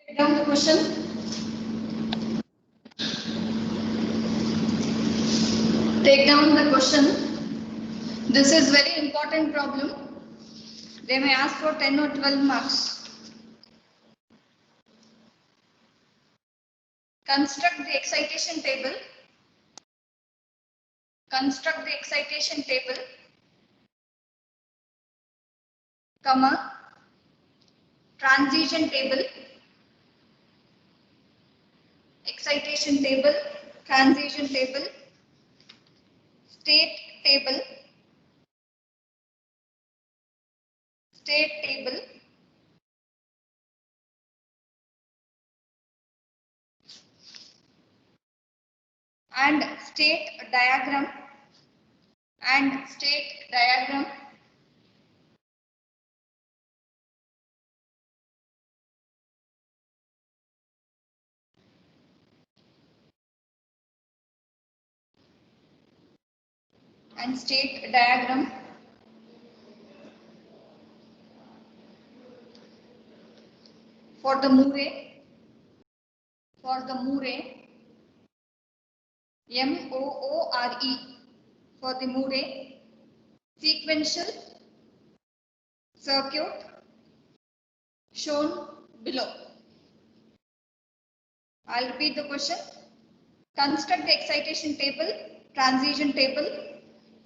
Write down the question. Take down the question. This is very important problem. They may ask for 10 or 12 marks. Construct the excitation table. Construct the excitation table, comma, transition table, excitation table, transition table, state table, state table, and state diagram, and state diagram. And state diagram. For the Moore, M-O-O-R-E, for the Moore, sequential circuit shown below. I'll repeat the question. Construct the excitation table, transition table,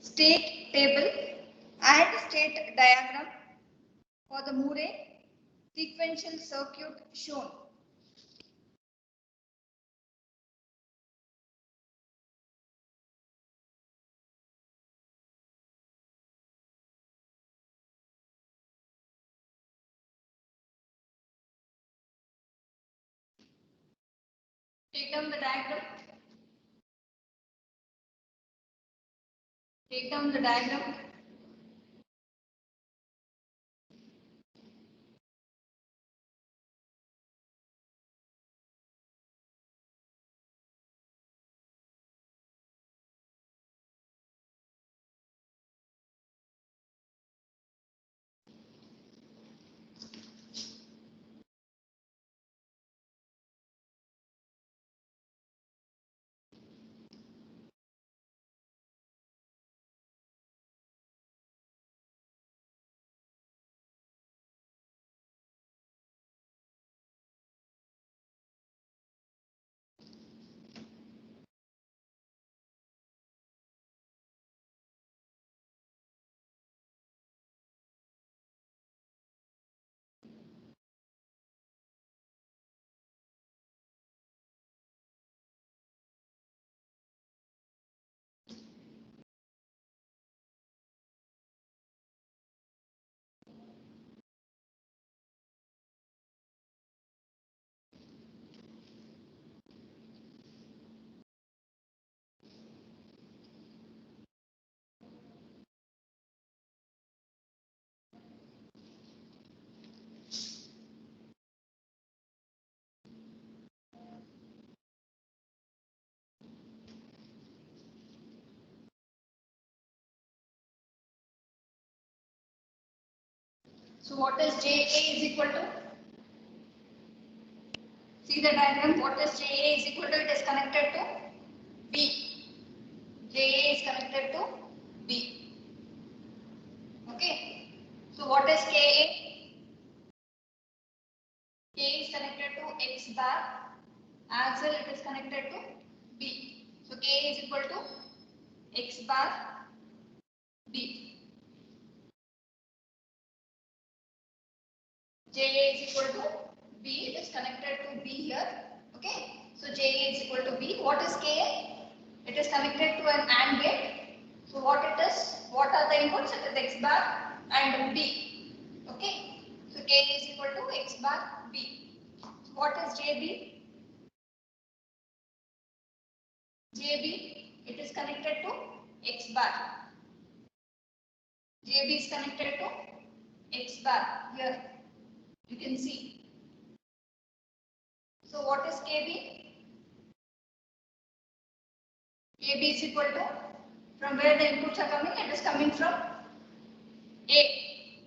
state table, and state diagram for the Moore sequential circuit shown. Take down the diagram. Take down the diagram. So what is JA is equal to? See the diagram. What is JA is equal to? It is connected to B. JA is connected to B. Okay. So what is KA? K is connected to X bar. As well, it is connected to B. So K is equal to X bar B. JA is equal to B. It is connected to B here. Okay. So JA is equal to B. What is KA? It is connected to an AND gate. So what it is? What are the inputs? It is X bar and B. Okay. So K is equal to X bar B. So what is JB? JB, it is connected to X bar. JB is connected to X bar here. You can see. So what is KB? KB is equal to, from where the inputs are coming, it is coming from A.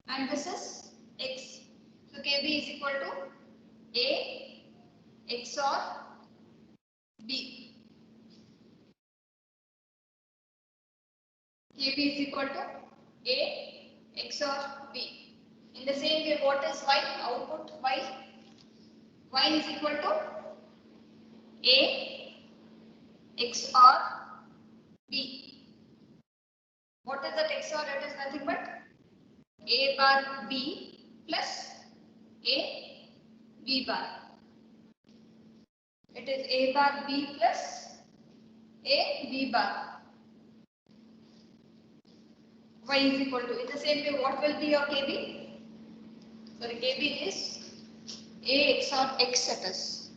And this is X. So KB is equal to A XOR B. KB is equal to A XOR B. In the same way, what is Y? Output Y. Y is equal to A XOR B. What is that XOR? It is nothing but A bar B plus A B bar. It is A bar B plus A B bar. Y is equal to, in the same way, what will be your KB? Sorry, KB is A XOR X status.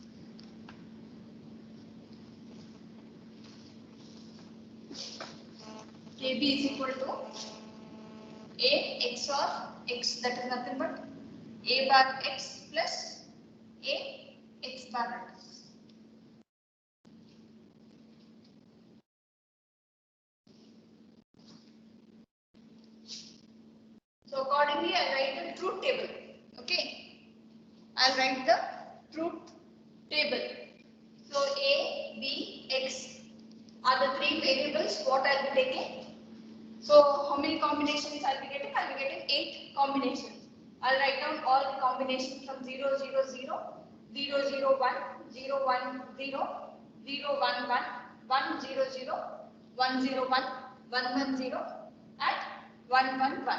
KB is equal to A XOR X, that is nothing but A bar X plus A X bar X. So accordingly, I write the truth table. Okay, I'll write the truth table. So A, B, X are the three variables what I'll be taking. So how many combinations I'll be getting? I'll be getting 8 combinations. I'll write down all the combinations from 0, 0, 0, 0, 0, 1, 0, 1, 0, 0, 1, 1, 1, 0, 0, 1, 0, 1, 1, 1, 0, and 1, 1, 1.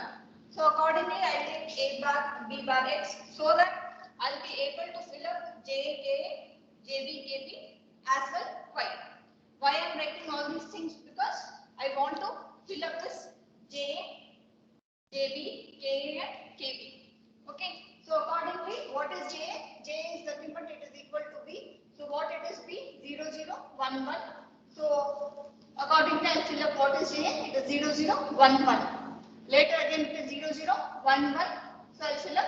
So accordingly, I'll take A bar, B bar, X so that I'll be able to fill up J, K, JB, KB as well Y. Why I'm writing all these things? Because I want to fill up this J, JB, KA and KB. Okay. So accordingly, what is J? J is nothing but it is equal to B. So what it is B? 0, 0, 1, 1. So accordingly, I'll fill up what is J? It is 0, 0, 1, 1. Later again it is 0, 0, 1, 1. So I'll fill up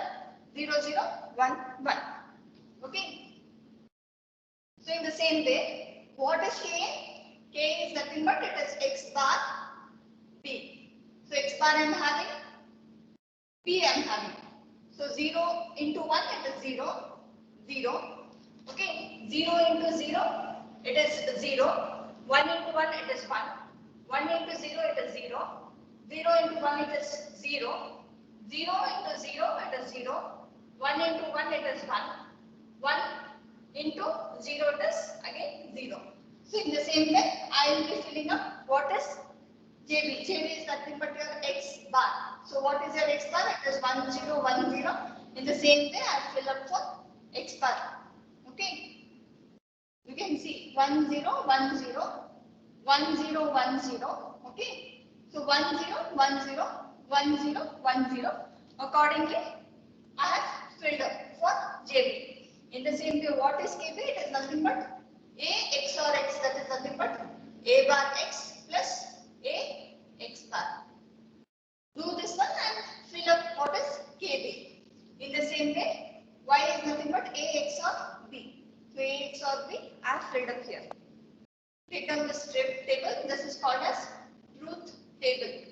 0, 0, 1, 1. Okay. So in the same way, what is K? K is nothing but it is X bar B. So X bar I am having, B I am having. So 0 into 1 it is 0, 0. Okay. 0 into 0 it is 0. 1 into 1 it is 1. 1 into 0 it is 0. 0 into 1 it is 0. 0 into 0 it is 0. 1 into 1 it is 1. 1 into 0 it is again 0. So in the same way, I will be filling up what is JB. JB is nothing but your X bar. So what is your X bar? It is 1, 0, 1, 0. In the same way, I will fill up for X bar. Okay. You can see 1, 0, 1, 0, 1, 0, 1, 0. Okay. So 1, 0, 1, 0, 1, 0, 1, 0. Accordingly, I have filled up for JB. In the same way, what is KB? It is nothing but A XOR X, that is nothing but A bar X plus A X bar. Do this one and fill up what is KB. In the same way, Y is nothing but A XOR B. So A XOR B, I have filled up here. Take down this table. This is called as truth table.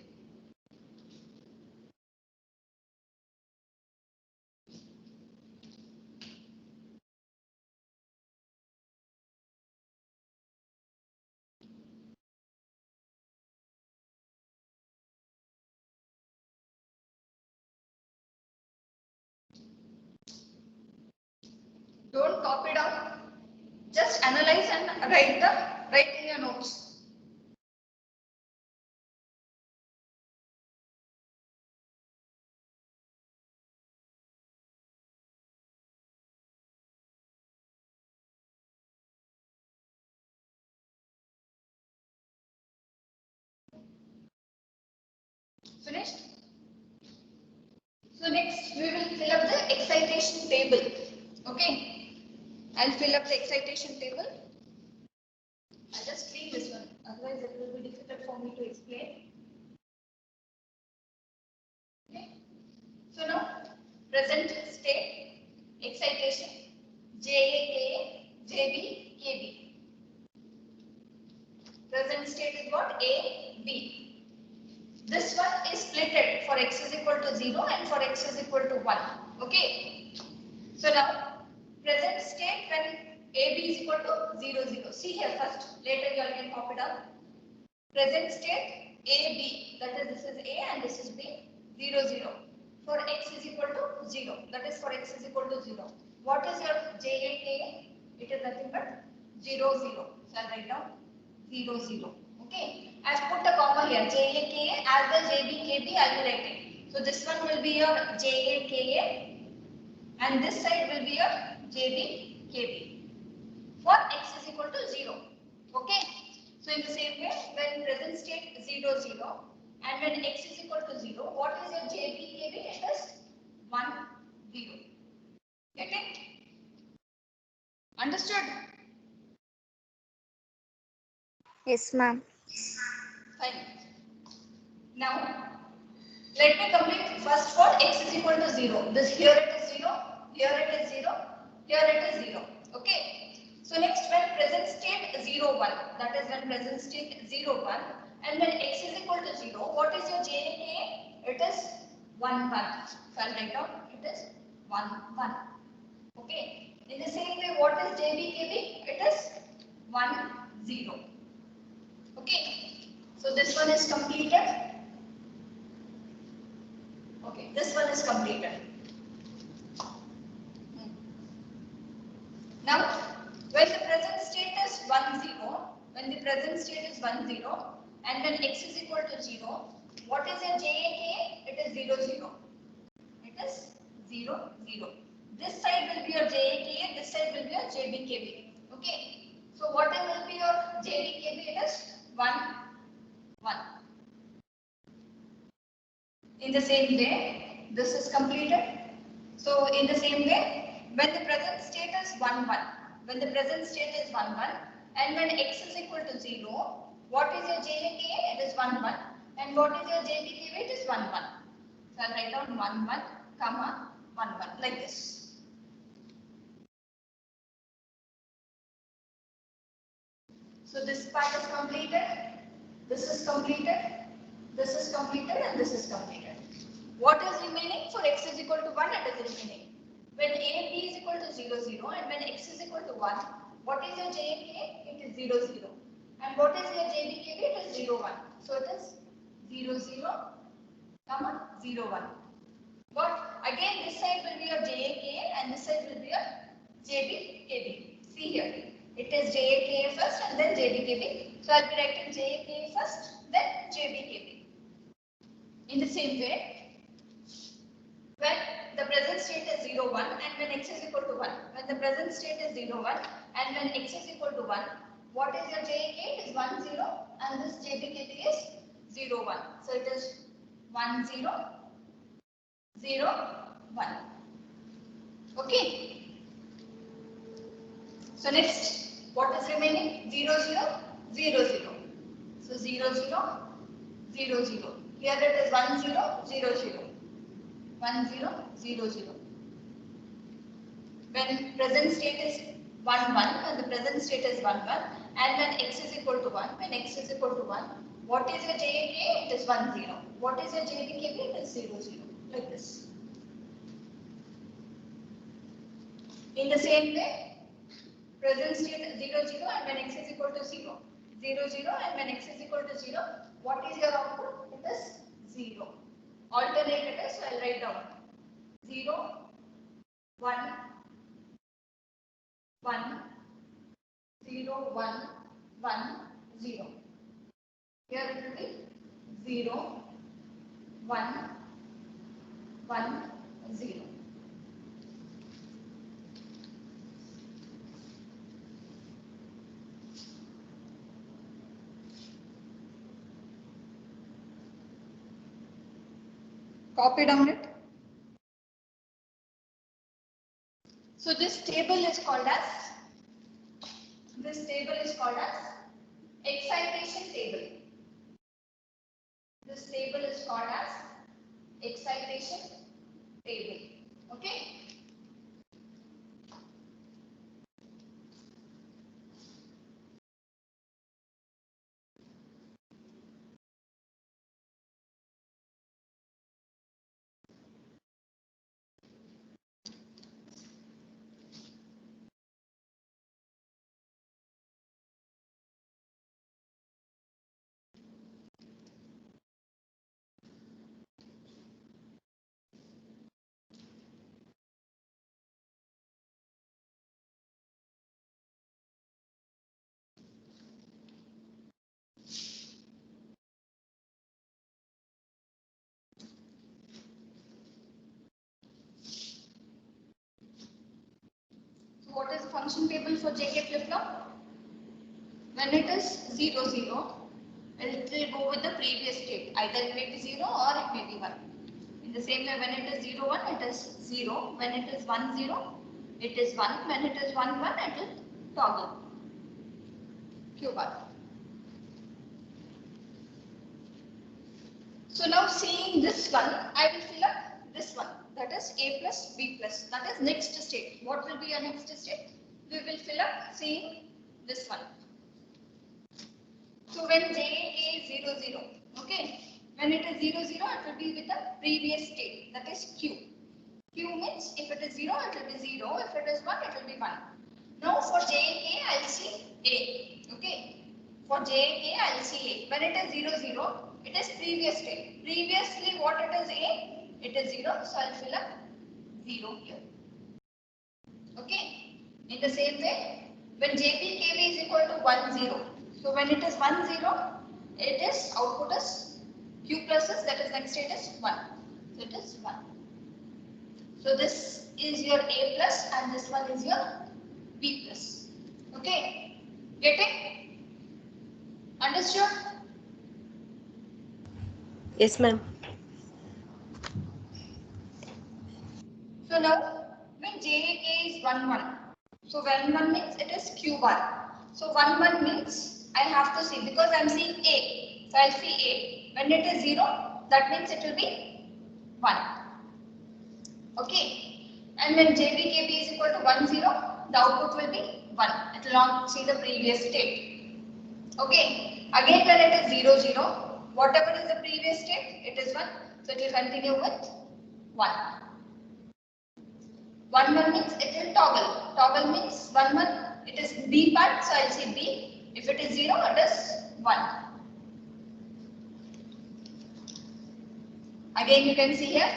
Don't copy down. Just analyze and write in your notes. Finished? So next we will fill up the excitation table. Okay. I'll fill up the excitation table. I'll just clean this one. Otherwise it will be difficult for me to explain. Okay. So now present state excitation JA, JB, KB. Present state is what? A, B. This one is splitted for x is equal to 0 and for x is equal to 1. Okay. So now present state when AB is equal to 0, 0. See here first, later you all can copy down. Present state AB, that is this is A and this is B, 0, 0. For x is equal to 0, that is for x is equal to 0. What is your JA? It is nothing but 0, 0. So I'll write down 0, 0. Okay. I've put a comma here, JA, as well JB, KB, I'll be writing. So this one will be your JA, and this side will be your JB, KB. For x is equal to 0. Okay. So in the same way, when present state 0, 0, and when x is equal to 0, what is your JB, KB? It is 1, 0. Get it? Understood? Yes, ma'am. Fine. Now, let me complete first for x is equal to 0. This here it is 0, here it is 0, here it is 0. Okay. So next when present state 0, 1, that is when present state 0, 1, and when x is equal to 0, what is your JK? It is 1, 1. So I'll write down it is 1, 1. Okay. In the same way, what is JBKB? It is 1, 0. Okay. So this one is completed. Okay, this one is completed. Now, when the present state is 1, 0, when the present state is 1, 0, and when x is equal to 0, what is your JK? It is 0, 0. It is 0, 0. This side will be your JK, this side will be your JBKB. Okay. So what will be your JBKB? It is 1, 1. In the same way, this is completed. So in the same way, when the present state is 1, 1, when the present state is 1, 1, and when x is equal to 0, what is your JK? It is 1, 1, and what is your JBKB? It is 1, 1. So I'll write down 1, 1, comma 1, 1 like this. So this part is completed, this is completed, this is completed, and this is completed. What is remaining? For x is equal to 1, it is remaining. When a, b is equal to 0, 0, and when x is equal to 1, what is your JK? It is 0, 0. And what is your JBKB? It is 0, 1. So it is 0, 0, comma 0, 1. What? Again, this side will be your JK and this side will be your JBKB. See here. It is JK first and then JBKB. So I'll be writing JK first, then JBKB. In the same way, when the present state is 0, 1 and when x is equal to 1. When the present state is 0, 1 and when x is equal to 1, what is your JK? It is 1, 0 and this JBKB is 0, 1. So it is 1, 0, 0, 1. Okay. So next, what is remaining? 0, 0, 0, 0. So 0, 0, 0, 0. Here it is 1, 0, 0, 0. 1, 0, 0, 0. When present state is 1, 1, when the present state is 1, 1, and when x is equal to 1, when x is equal to 1, what is your JK? It is 1, 0. What is your JBKB? It is 0, 0. Like this. In the same way, present state is 0, 0, and when x is equal to 0. 0, 0, and when x is equal to 0, what is your output? It is 0. Alternate it is, so I'll write down 0, 1, 1, 0, 1, 1, 0. Here it will be 0, 1, 1, 0. Copy down it. So this table is called as excitation table. This table is called as excitation table. Okay. what is the function table for JK flip-flop? When it is 0, 0, it will go with the previous state. Either it may be 0 or it may be 1. In the same way, when it is 0, 1, it is 0. When it is 1, 0, it is 1. When it is 1, 1, it will toggle. Q bar. So now seeing this one, I will fill up this one. That is A plus B plus. That is next state. What will be your next state? We will fill up seeing this one. So when J is 0, 0, okay. When it is 0, 0, it will be with the previous state. That is Q. Q means if it is 0, it will be 0. If it is 1, it will be 1. Now for J and K, I will see A. Okay. For J and K, I will see A. When it is 0, 0, it is previous state. Previously, what it is A? It is 0. So I will fill up 0 here. Okay. In the same way, when JB KB is equal to 1, 0. So when it is 1, 0, it is output is Q pluses, that is next state is 1. So it is 1. So this is your A plus and this one is your B plus. Okay. Getting? Understood? Yes, ma'am. So now when JK is 1, 1. So when 1 means it is Q bar. So 1, 1 means I have to see because I am seeing A. So I will see A. When it is 0, that means it will be 1. Okay. And when JBKB is equal to 1, 0, the output will be 1. It will not see the previous state. Okay. Again when it is 0, 0, whatever is the previous state, it is 1. So it will continue with 1. 1, 1 means it will toggle. Toggle means 1, 1. It is B part, so I will say B. If it is 0, it is 1. Again you can see here,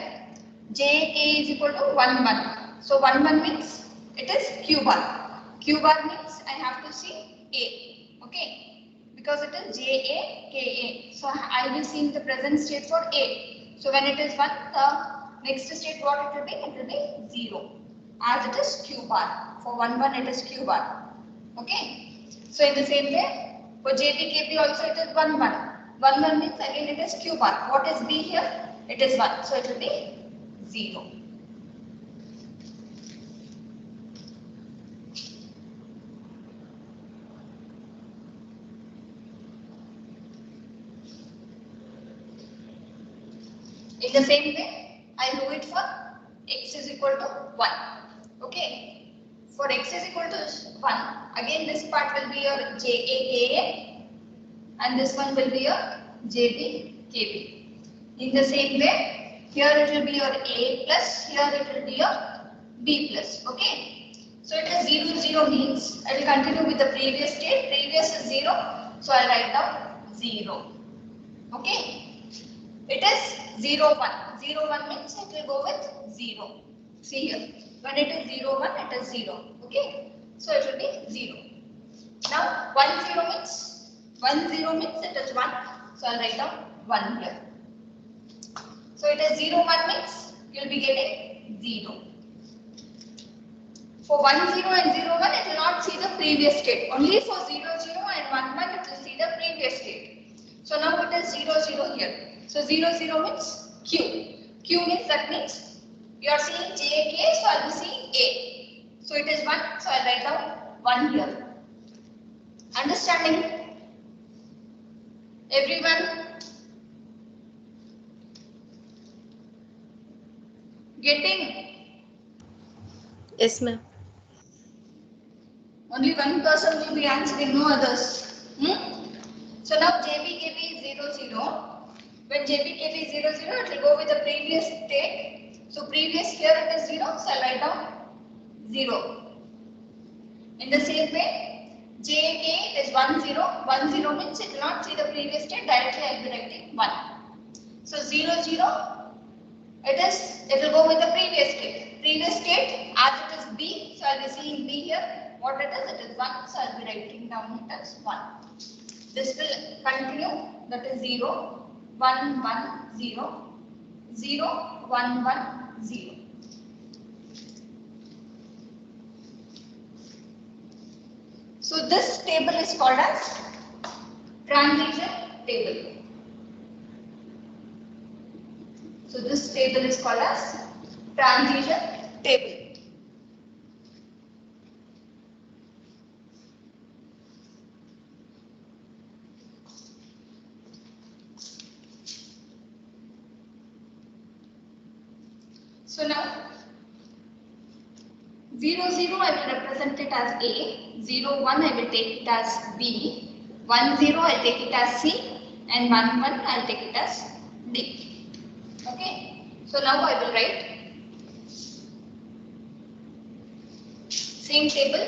JK is equal to 1, 1. So 1, 1 means it is Q bar. Q bar means I have to see A. Okay. Because it is JA, KA. So I will see in the present state for A. So when it is 1, the next state what it will be? It will be 0. As it is Q bar. For 1, 1 it is Q bar. Okay. So in the same way, for JB, KB also it is 1, 1. 1, 1 means again it is Q bar. What is B here? It is 1. So it will be 0. In the same way, I do it for x is equal to 1. Okay. For x is equal to 1, again this part will be your JA, and this one will be your JB, KB. In the same way, here it will be your A plus, here it will be your B plus. Okay. So it is 0, 0 means I will continue with the previous state. Previous is 0, so I will write down 0. Okay. It is 0, 1. 0, 1 means it will go with 0. See here. When it is 0, 1, it is 0. Okay. So it will be 0. Now 1, 0 means 1, 0 means it is 1. So I will write down 1 here. So it is 0, 1 means you will be getting 0. For 1, 0 and 0, 1, it will not see the previous state. Only for 0, 0 and 1, 1, it will see the previous state. So now it is 0, 0 here. So 0, 0 means Q. Q means that means you are seeing J, K, so I will be seeing A. So it is 1, so I will write down 1 here. Understanding? Everyone? Getting? Yes, ma'am. Only one person will be answering, no others. So now JBKB is 0, 0. When JBKB is 0, 0, it will go with the previous state. So previous here it is 0, so I write down 0. In the same way, JK is 1, 0. 1, 0 means it will not see the previous state. Directly I will be writing 1. So 0, 0, it will go with the previous state. Previous state as it is B, so I will be seeing B here. What it is 1, so I will be writing down it as 1. This will continue, that is 0, 1, 1, 0, 0, 1, 1, 0. So this table is called as transition table. So this table is called as transition table. So now 0, 0 I will represent it as A, 0, 1 I will take it as B, 1, 0 I will take it as C, and 1, 1 I will take it as D. Okay. So now I will write same table,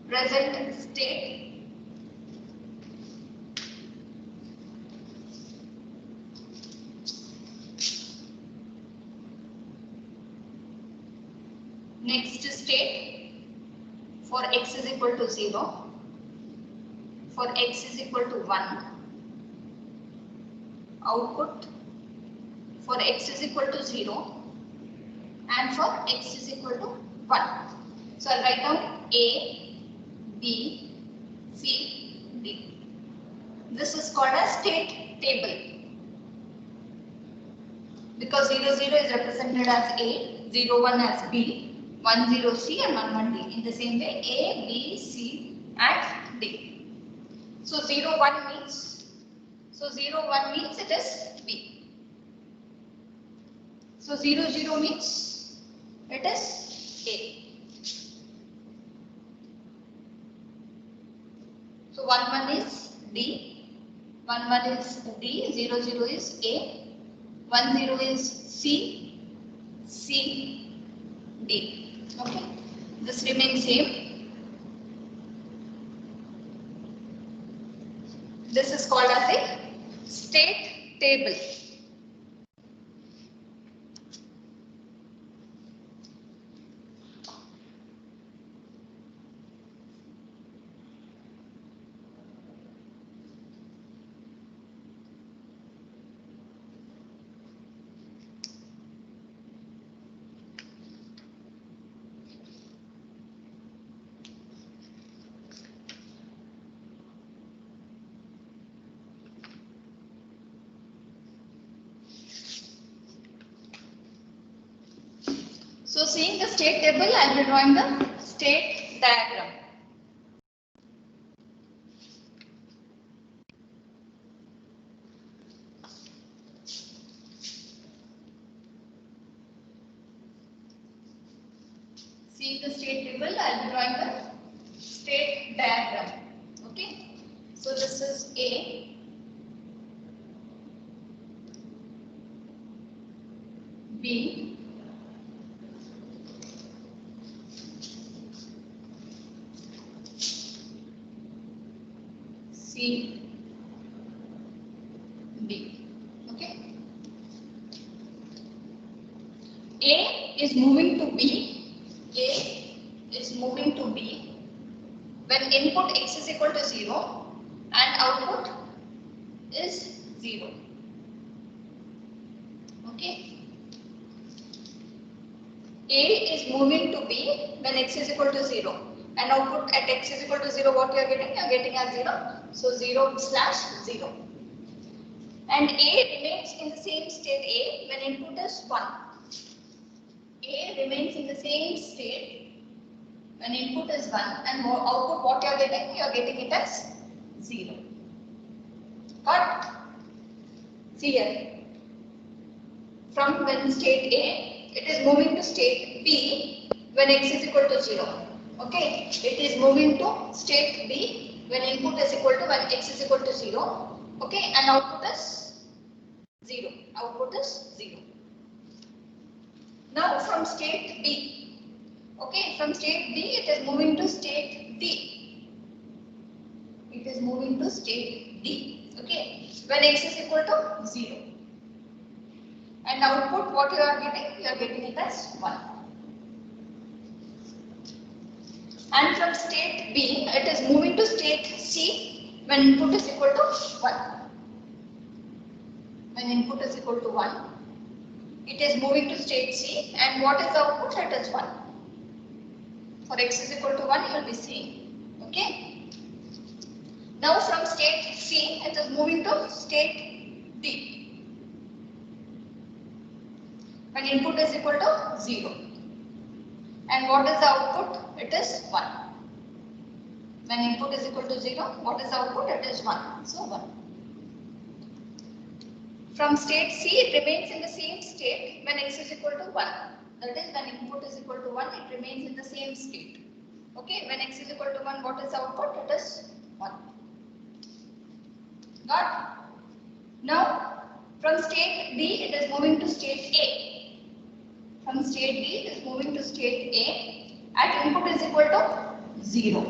present state, next state for x is equal to 0, for x is equal to 1, output for x is equal to 0 and for x is equal to 1. So I'll write down A, B, C, D. This is called a state table because 0, 0 is represented as A, 0, 1 as B, 1, 0 C and 1, 1 D. In the same way A, B, C and D. So 0, 1 means, it is B. So 0, 0 means it is A. So 1, 1 is D, 1, 1 is D, 0, 0 is A, 1, 0 is C, C, D. Okay, this remains same. This is called as a state table. So seeing the state table, I will be drawing the state diagram. Seeing the state table, I will be drawing the state diagram. Okay. So this is A, B, C, D. Okay. A is moving to B. A is moving to B when input x is equal to 0 and output is 0. Okay. A is moving to B when x is equal to 0 and output at x is equal to 0, what you are getting? You are getting as 0. So 0/0. And A remains in the same state A when input is 1. A remains in the same state when input is 1 and output what you are getting? You are getting it as 0. But see here, from when state A, it is moving to state B when x is equal to 0. Okay, it is moving to state B when input is equal to when x is equal to 0. Okay, and output is 0. Output is 0. Now from state B, okay, from state B it is moving to state D. It is moving to state D. Okay, when x is equal to 0. And output what you are getting? You are getting it as 1. And from state B, it is moving to state C when input is equal to 1. When input is equal to 1, it is moving to state C and what is the output? It is 1. For x is equal to 1, you will be seeing. Okay. Now from state C, it is moving to state D. When input is equal to 0. And what is the output? It is 1. When input is equal to 0, what is the output? It is 1. So 1. From state C, it remains in the same state when x is equal to 1. That is, when input is equal to 1, it remains in the same state. Okay, when x is equal to 1, what is the output? It is 1. Got? Now, from state D, it is moving to state A. From state D, it is moving to state A at input is equal to 0.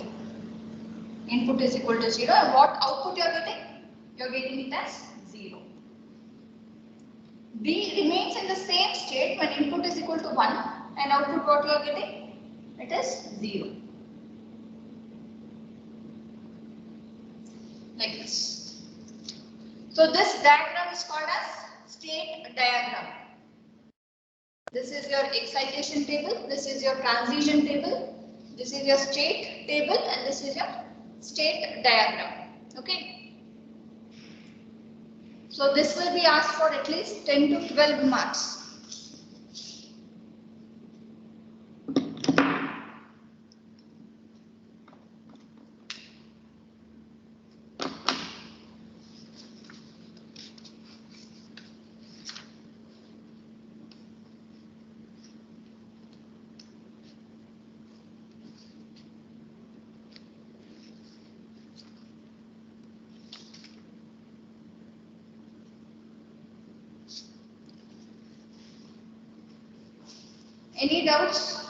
Input is equal to 0, and what output you are getting? You are getting it as 0. D remains in the same state when input is equal to 1, and output what you are getting? It is 0. Like this. So this diagram is called as state diagram. This is your excitation table, this is your transition table, this is your state table, and this is your state diagram. Okay. So this will be asked for at least 10 to 12 marks. Any doubts?